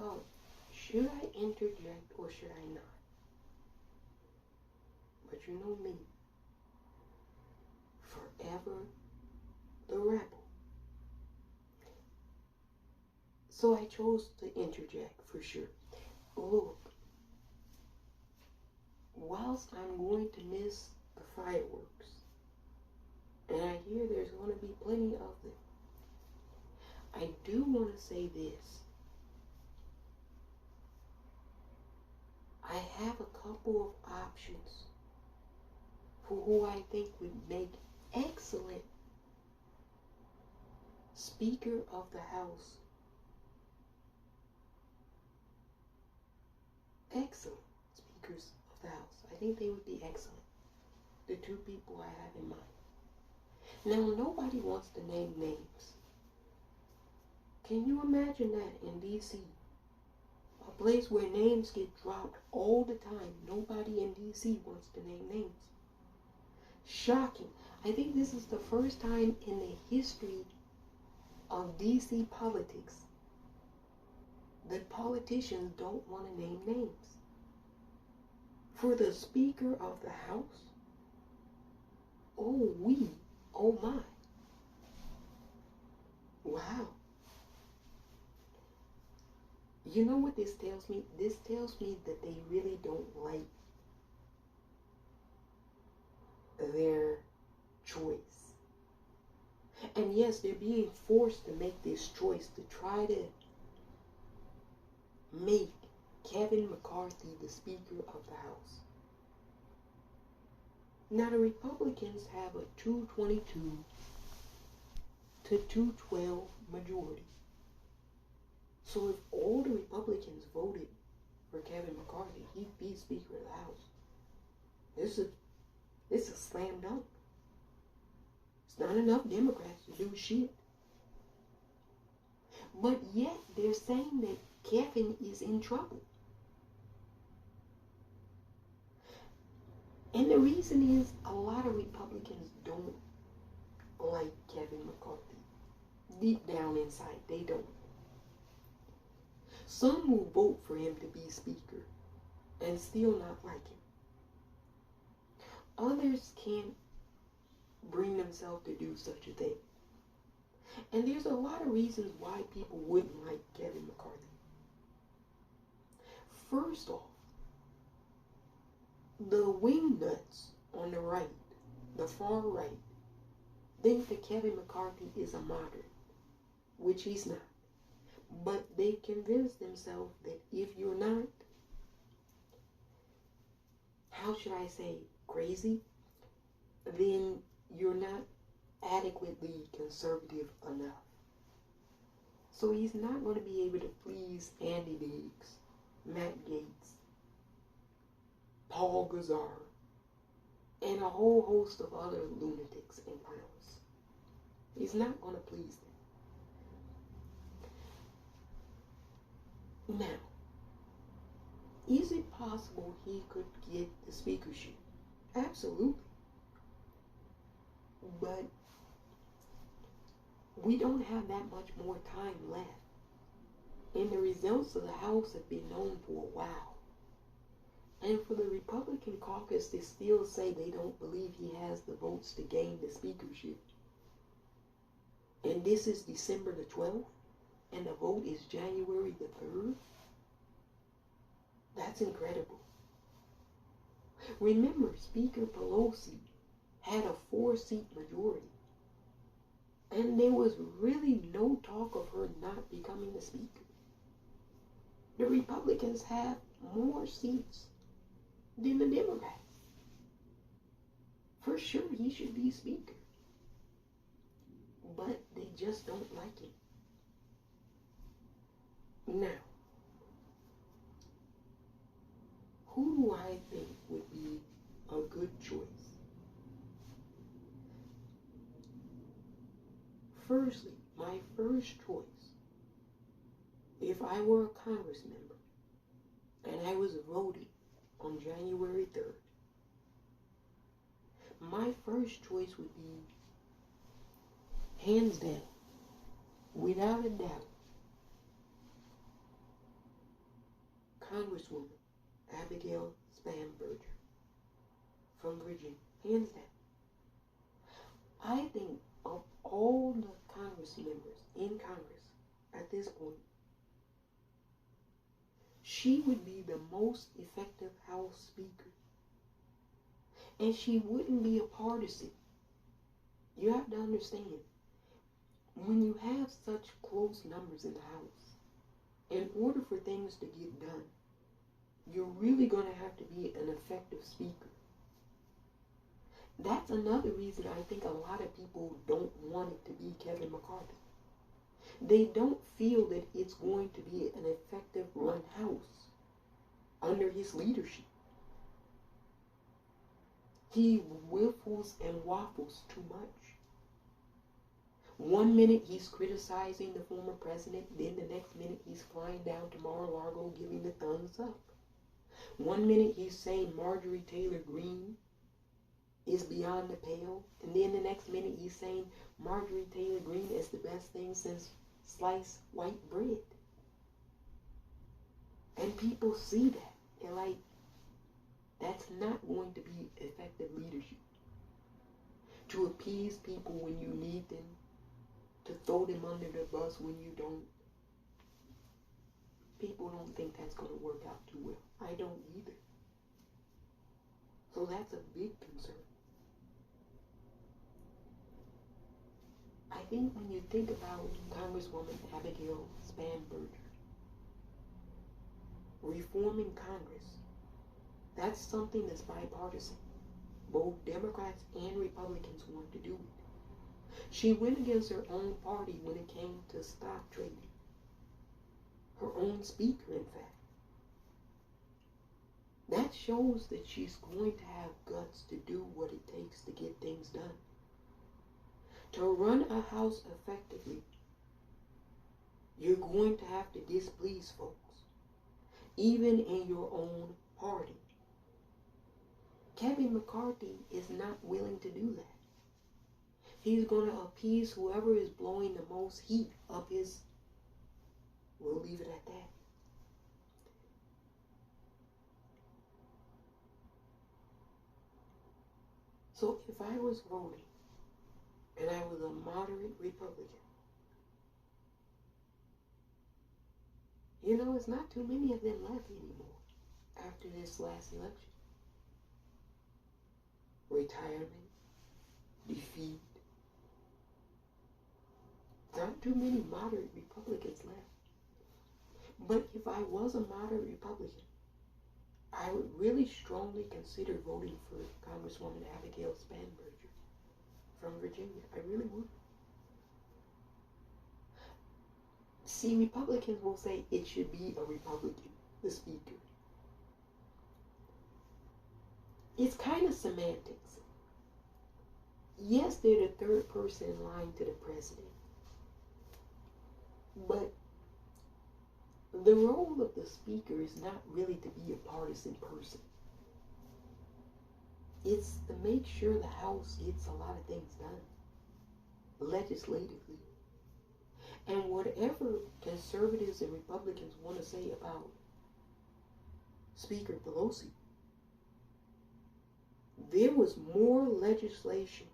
thought, should I interject or should I not? But you know me, forever the rebel. So I chose to interject for sure. Look, whilst I'm going to miss the fireworks, and I hear there's going to be plenty of them, I do want to say this. I have a couple of options for who I think would make excellent Speaker of the House. Excellent Speakers of the House. I think they would be excellent. The two people I have in mind. Now, nobody wants to name names. Can you imagine that in D.C.? A place where names get dropped all the time. Nobody in D.C. wants to name names. Shocking. I think this is the first time in the history of D.C. politics that politicians don't want to name names. For the Speaker of the House? Oh my. Wow. You know what this tells me? This tells me that they really don't like their choice. And yes, they're being forced to make this choice to try to make Kevin McCarthy the Speaker of the House. Now, the Republicans have a 222 to 212 majority. So if all the Republicans voted for Kevin McCarthy, he'd be Speaker of the House. This is a slam dunk. It's not enough Democrats to do shit. But yet they're saying that Kevin is in trouble. And the reason is a lot of Republicans don't like Kevin McCarthy. Deep down inside, they don't. Some will vote for him to be Speaker and still not like him. Others can't bring themselves to do such a thing. And there's a lot of reasons why people wouldn't like Kevin McCarthy. First off, the wingnuts on the right, the far right, think that Kevin McCarthy is a moderate, which he's not. But they convince themselves that if you're not, how should I say, crazy, then you're not adequately conservative enough. So he's not going to be able to please Andy Biggs, Matt Gaetz, Paul Gazar, and a whole host of other lunatics and clowns. He's not going to please them. Now, is it possible he could get the speakership? Absolutely. But we don't have that much more time left. And the results of the House have been known for a while. And for the Republican caucus to still say they don't believe he has the votes to gain the speakership. And this is December the 12th, and the vote is January the 3rd. That's incredible. Remember, Speaker Pelosi had a 4-seat majority. And there was really no talk of her not becoming the Speaker. The Republicans have more seats than the Democrats. For sure, he should be Speaker. But they just don't like him. Now, who do I think would be a good choice? Firstly, my first choice, if I were a Congress member and I was voting on January 3rd, my first choice would be, hands down, without a doubt, Congresswoman Abigail Spanberger from Virginia, hands down. I think of all the Congress members in Congress at this point, she would be the most effective House Speaker. And she wouldn't be a partisan. You have to understand, when you have such close numbers in the House, in order for things to get done, you're really going to have to be an effective speaker. That's another reason I think a lot of people don't want it to be Kevin McCarthy. They don't feel that it's going to be an effective run House under his leadership. He whiffles and waffles too much. One minute he's criticizing the former president, then the next minute he's flying down to Mar-a-Lago giving the thumbs up. One minute he's saying Marjorie Taylor Greene is beyond the pale, and then the next minute he's saying Marjorie Taylor Greene is the best thing since sliced white bread. And people see that. They're like, that's not going to be effective leadership. To appease people when you need them, to throw them under the bus when you don't. People don't think that's going to work out too well. I don't either. So that's a big concern. I think when you think about Congresswoman Abigail Spanberger reforming Congress, that's something that's bipartisan. Both Democrats and Republicans want to do it. She went against her own party when it came to stock trading. Her own speaker, in fact. That shows that she's going to have guts to do what it takes to get things done. To run a house effectively, you're going to have to displease folks, even in your own party. Kevin McCarthy is not willing to do that. He's going to appease whoever is blowing the most heat up his... We'll leave it at that. So if I was voting, and I was a moderate Republican, you know, it's not too many of them left anymore after this last election. Retirement, defeat. Not too many moderate Republicans left. But if I was a moderate Republican, I would really strongly consider voting for Congresswoman Abigail Spanberger from Virginia. I really would. See, Republicans will say it should be a Republican, the Speaker. It's kind of semantics. Yes, they're the third person in line to the president. But the role of the Speaker is not really to be a partisan person. It's to make sure the House gets a lot of things done, legislatively. And whatever conservatives and Republicans want to say about Speaker Pelosi, there was more legislation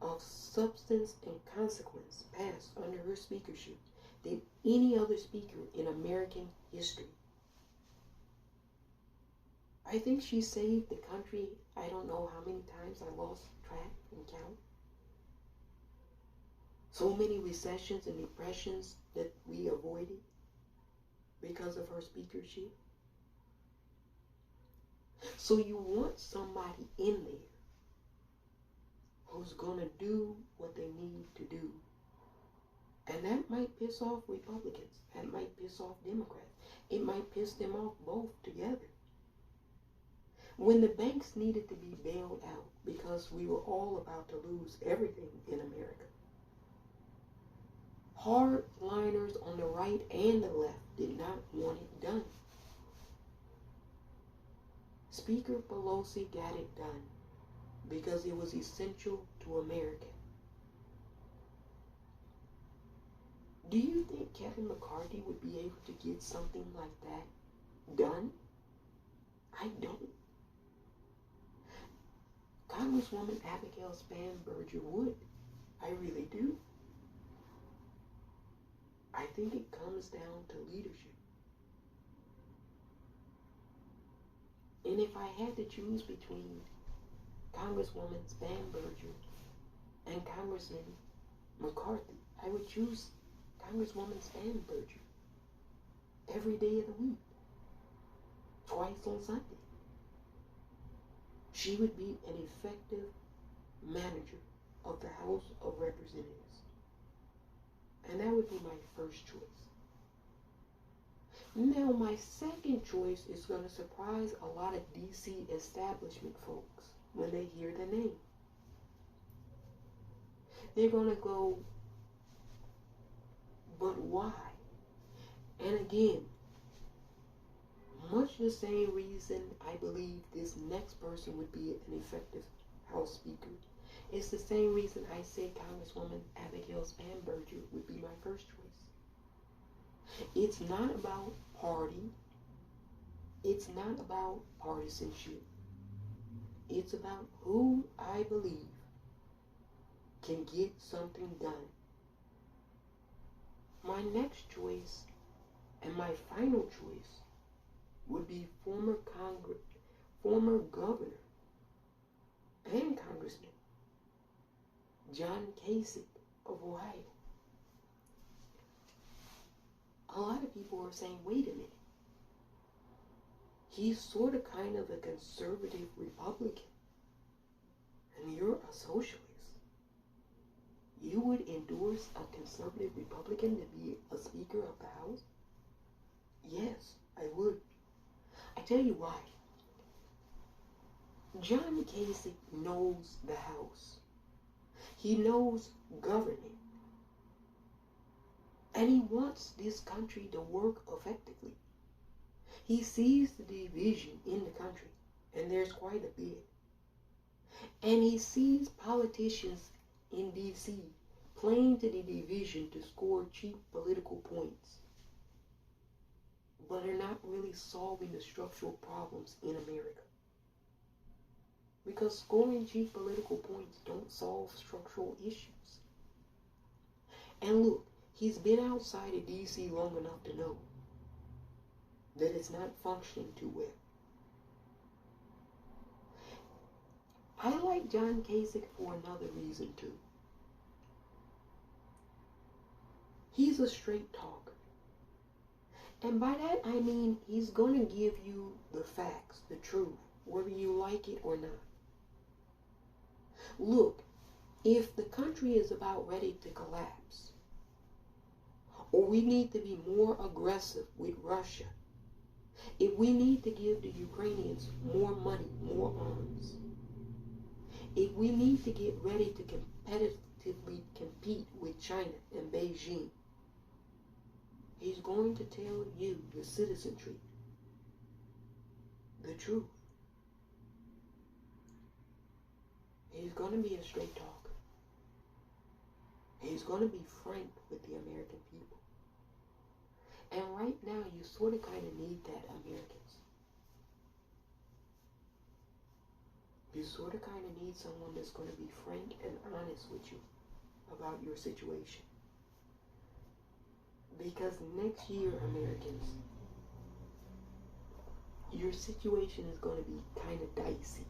of substance and consequence passed under her speakership than any other speaker in American history. I think she saved the country, I don't know how many times, I lost track and count. So many recessions and depressions that we avoided because of her speakership. So you want somebody in there who's going to do what they need to do. And that might piss off Republicans. That might piss off Democrats. It might piss them off both together. When the banks needed to be bailed out because we were all about to lose everything in America, hardliners on the right and the left did not want it done. Speaker Pelosi got it done because it was essential to America. Do you think Kevin McCarthy would be able to get something like that done? I don't. Congresswoman Abigail Spanberger would. I really do. I think it comes down to leadership. And if I had to choose between Congresswoman Spanberger and Congressman McCarthy, I would choose Congresswoman Spanberger every day of the week, twice on Sunday. She would be an effective manager of the House of Representatives. And that would be my first choice. Now, my second choice is going to surprise a lot of D.C. establishment folks when they hear the name. They're going to go, but why? And again, much the same reason I believe this next person would be an effective House Speaker. It's the same reason I say Congresswoman Abigail Spanberger would be my first choice. It's not about party. It's not about partisanship. It's about who I believe can get something done. My next choice and my final choice would be former governor and congressman John Kasich of Ohio. A lot of people are saying, wait a minute. He's sort of kind of a conservative Republican, and you're a socialist. You would endorse a conservative Republican to be a Speaker of the House? Yes, I would. I tell you why. John Kasich knows the House. He knows governing. And he wants this country to work effectively. He sees the division in the country, and there's quite a bit. And he sees politicians in D.C. playing to the division to score cheap political points, but are not really solving the structural problems in America. Because scoring cheap political points don't solve structural issues. And look, he's been outside of D.C. long enough to know that it's not functioning too well. I like John Kasich for another reason too. He's a straight talker. And by that I mean he's going to give you the facts, the truth, whether you like it or not. Look, if the country is about ready to collapse, or we need to be more aggressive with Russia, if we need to give the Ukrainians more money, more arms, if we need to get ready to competitively compete with China and Beijing, he's going to tell you, the citizenry, the truth. He's going to be a straight talker. He's going to be frank with the American people. And right now, you sort of kind of need that, Americans. You sort of kind of need someone that's going to be frank and honest with you about your situation. Because next year, Americans, your situation is going to be kind of dicey,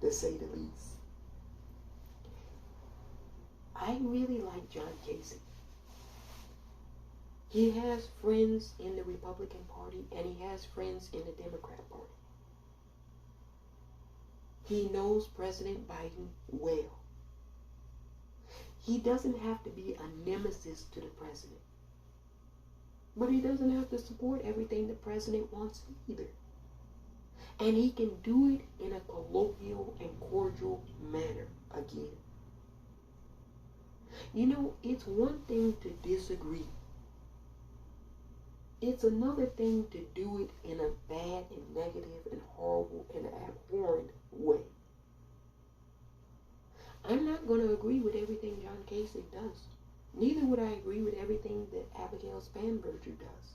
to say the least. I really like John Kasich. He has friends in the Republican Party and he has friends in the Democrat Party. He knows President Biden well. He doesn't have to be a nemesis to the president. But he doesn't have to support everything the president wants either. And he can do it in a colloquial and cordial manner again. You know, it's one thing to disagree. It's another thing to do it in a bad and negative and horrible and abhorrent way. I'm not going to agree with everything John Kasich does. Neither would I agree with everything that Abigail Spanberger does.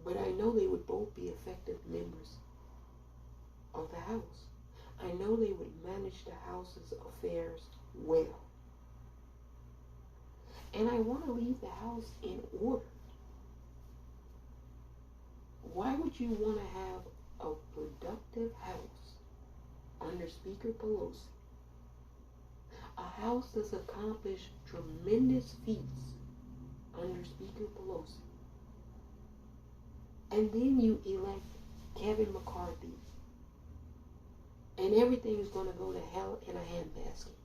But I know they would both be effective members of the House. I know they would manage the House's affairs well. And I want to leave the House in order. Why would you want to have a productive House under Speaker Pelosi? A House that's accomplished tremendous feats under Speaker Pelosi. And then you elect Kevin McCarthy. And everything is going to go to hell in a handbasket.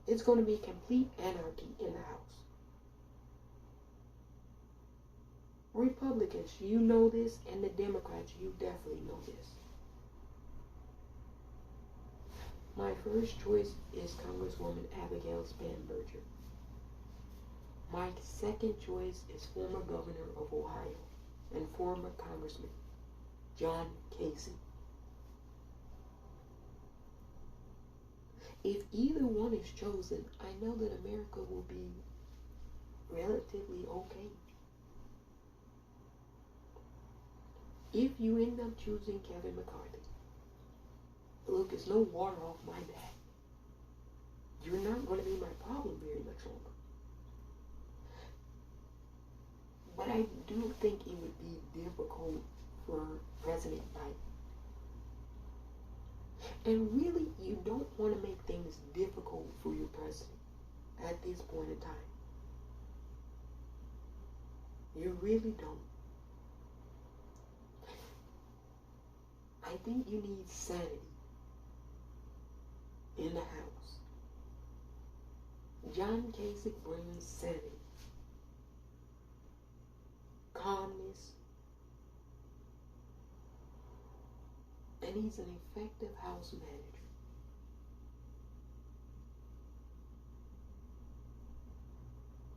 It's going to be complete anarchy in the House. Republicans, you know this, and the Democrats, you definitely know this. My first choice is Congresswoman Abigail Spanberger. My second choice is former Governor of Ohio and former Congressman John Kasich. If either one is chosen, I know that America will be relatively okay. If you end up choosing Kevin McCarthy, look, it's no water off my back. You're not going to be my problem very much longer. But I do think it would be difficult for President Biden. And really, you don't want to make things difficult for your president at this point in time. You really don't. I think you need sanity in the House. John Kasich brings sanity, calmness, and he's an effective House manager.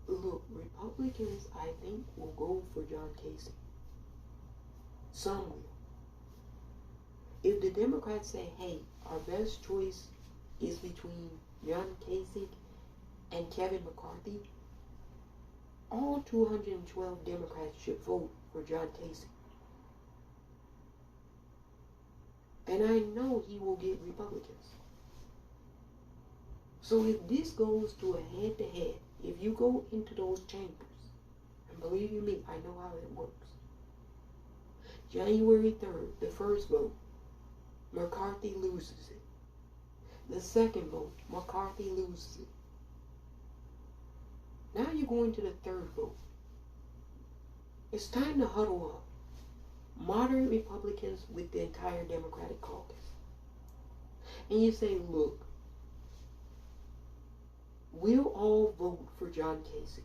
Look, Republicans, I think, will go for John Kasich. Some will. If the Democrats say, hey, our best choice is between John Kasich and Kevin McCarthy, all 212 Democrats should vote for John Kasich. And I know he will get Republicans. So if this goes to a head-to-head, if you go into those chambers, and believe you me, I know how it works. January 3rd, the first vote, McCarthy loses it. The second vote, McCarthy loses it. Now you're going to the third vote. It's time to huddle up. Moderate Republicans with the entire Democratic caucus. And you say, look, we'll all vote for John Kasich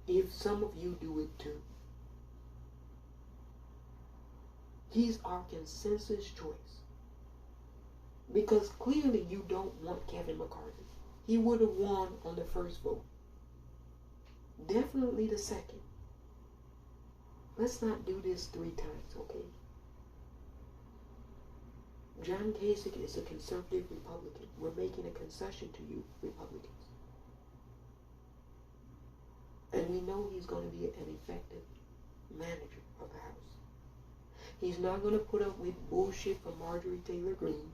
if some of you do it too. He's our consensus choice. Because clearly you don't want Kevin McCarthy. He would have won on the first vote. Definitely the second. Let's not do this 3 times, okay? John Kasich is a conservative Republican. We're making a concession to you, Republicans. And we know he's going to be an effective manager of the House. He's not going to put up with bullshit from Marjorie Taylor Greene.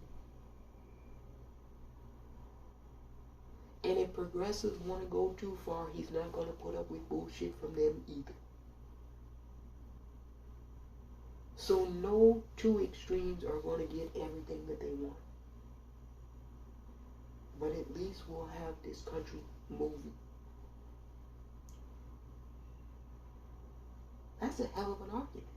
And if progressives want to go too far, he's not going to put up with bullshit from them either. So no two extremes are going to get everything that they want. But at least we'll have this country moving. That's a hell of an argument.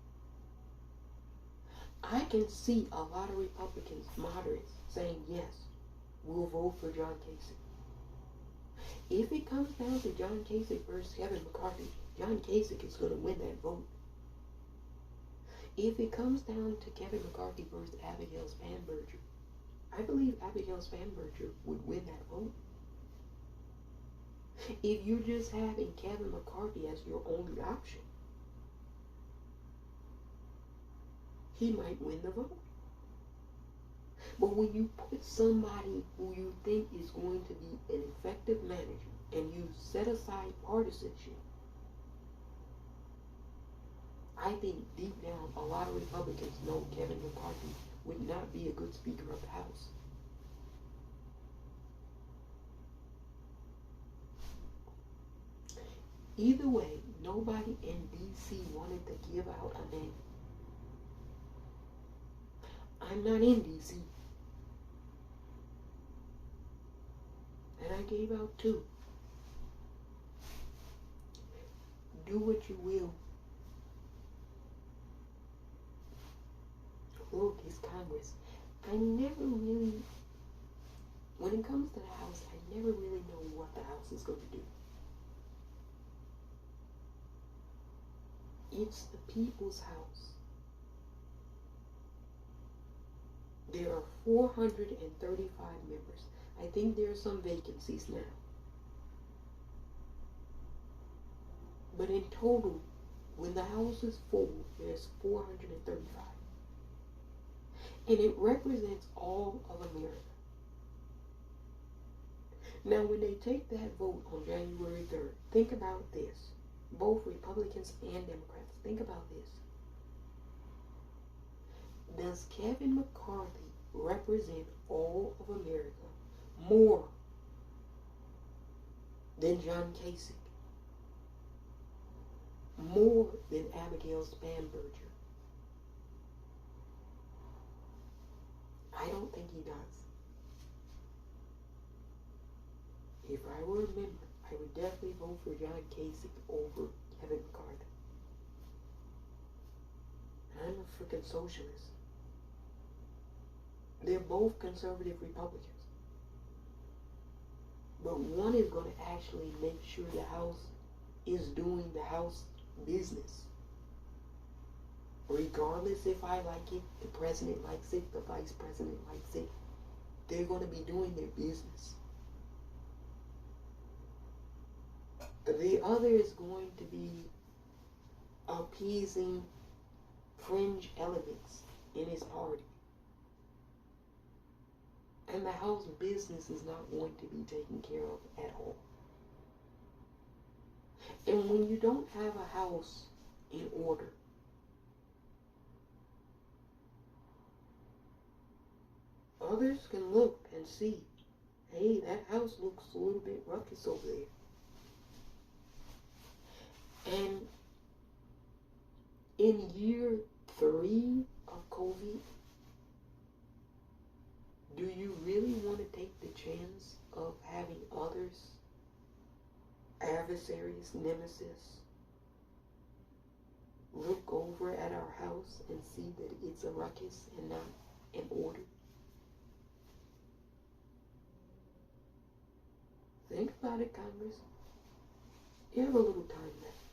I can see a lot of Republicans, moderates, saying yes, we'll vote for John Kasich. If it comes down to John Kasich versus Kevin McCarthy, John Kasich is going to win that vote. If it comes down to Kevin McCarthy versus Abigail Spanberger, I believe Abigail Spanberger would win that vote. If you're just having Kevin McCarthy as your only option, he might win the vote. But when you put somebody who you think is going to be an effective manager and you set aside partisanship, I think deep down, a lot of Republicans know Kevin McCarthy would not be a good Speaker of the House. Either way, nobody in D.C. wanted to give out a name. I'm not in D.C. And I gave out two. Do what you will. Look, it's Congress. I never really, when it comes to the House, I never really know what the House is going to do. It's the people's house. There are 435 members. I think there are some vacancies now. But in total, when the House is full, there's 435. And it represents all of America. Now, when they take that vote on January 3rd, think about this. Both Republicans and Democrats, think about this. Does Kevin McCarthy represent all of America more than John Kasich? More than Abigail Spanberger? I don't think he does. If I were a member, I would definitely vote for John Kasich over Kevin McCarthy. I'm a freaking socialist. They're both conservative Republicans. But one is going to actually make sure the House is doing the House business. Regardless if I like it, the president likes it, the vice president likes it, they're going to be doing their business. The other is going to be appeasing fringe elements in his party. And the House business is not going to be taken care of at all. And when you don't have a House in order, others can look and see, hey, that house looks a little bit ruckus over there. And in year 3 of COVID, do you really want to take the chance of having others, adversaries, nemesis, look over at our house and see that it's a ruckus and not an order? Think about it, Congress. You have a little time left.